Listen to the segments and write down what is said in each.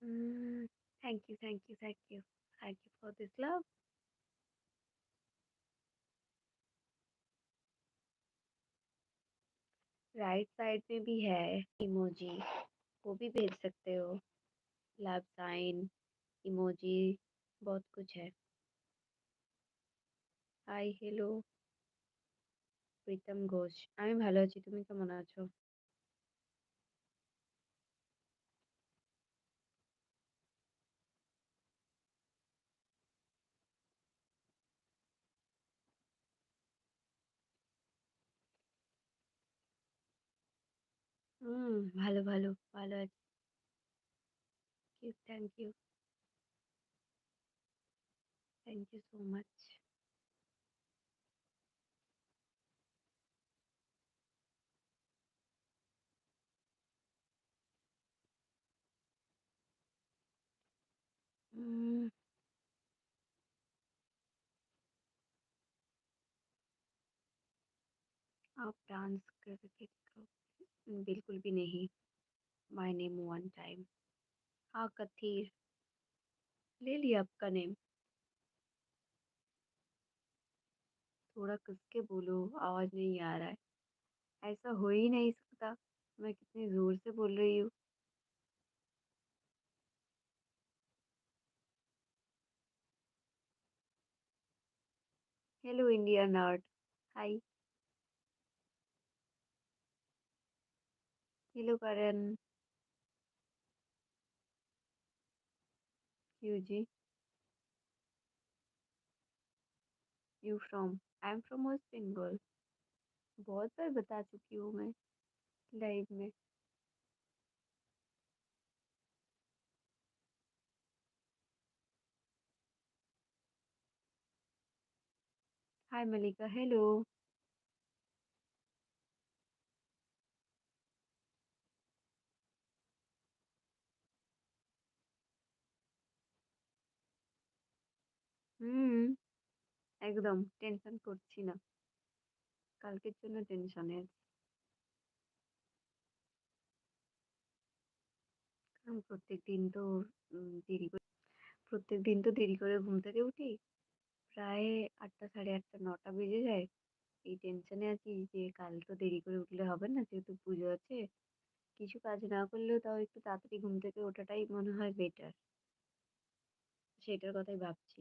Mm, thank you, thank you, thank you. Thank you for this love. Right side में भी है emoji, वो भी भेज सकते हो। लव साइन, इमोजी, बहुत कुछ है। Hi, hello, Pritam Ghosh. আমি ভালো আছি, তুমি কেমন আছো? ভালো, ভালো, ভালো আছি। Thank you, thank you so much. Um, आप डांस करके दिखाओ। बिल्कुल भी नहीं। My name one time. हाँ, कथीर। ले लिया आपका नेम। थोड़ा कस के बोलो, आवाज़ नहीं आ रहा है। ऐसा हो ही नहीं सकता। मैं कितनी ज़ोर से बोल रही हूँ। Hello India nerd. Hi. Hello Karan. क्यों जी? You from? I am from West Bengal. बहुत बार बता चुकी हूँ मैं लाइव में। हाय मलिका, हेलो। হুম, একদম টেনশন করছি না। কালকের জন্য টেনশনে আছি। কারণ প্রত্যেকদিন তো দেরি করে ঘুম থেকে উঠি। প্রায় ৮টা, সাড়ে ৮টা, ৯টা বেজে যায়। এই টেনশনে আছি যে কাল তো দেরি করে উঠলে হবে না, যেহেতু পুজো আছে। কিছু কাজ না করলেও তাও একটু তাড়াতাড়ি ঘুম থেকে ওঠাটাই মনে হয় বেটার। সেটার কথাই ভাবছি।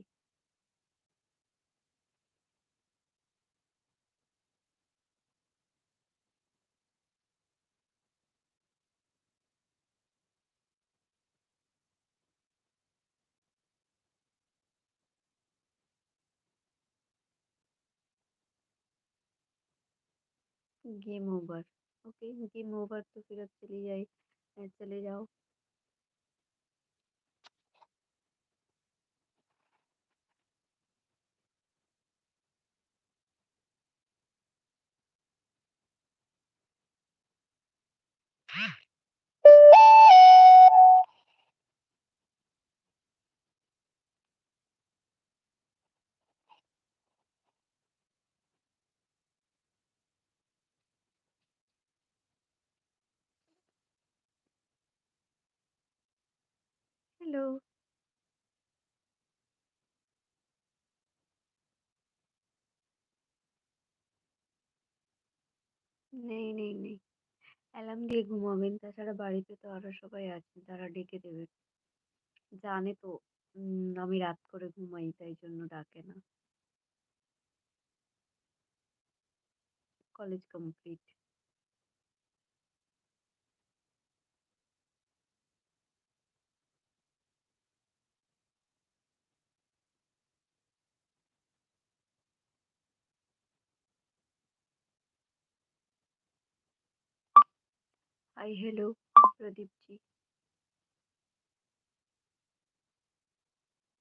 Game over. Okay, game over तो फिर अब चले जाओ। हेलो। নেই, নেই, নেই। অ্যালার্ম দিয়ে ঘুমাবেন, তাছাড়া বাড়িতে তো আরো সবাই আছে, তারা ডেকে দেবে। জানে তো আমি রাত করে ঘুমাই, তাই জন্য ডাকে না। College complete. Hi, hello Pradeep जी।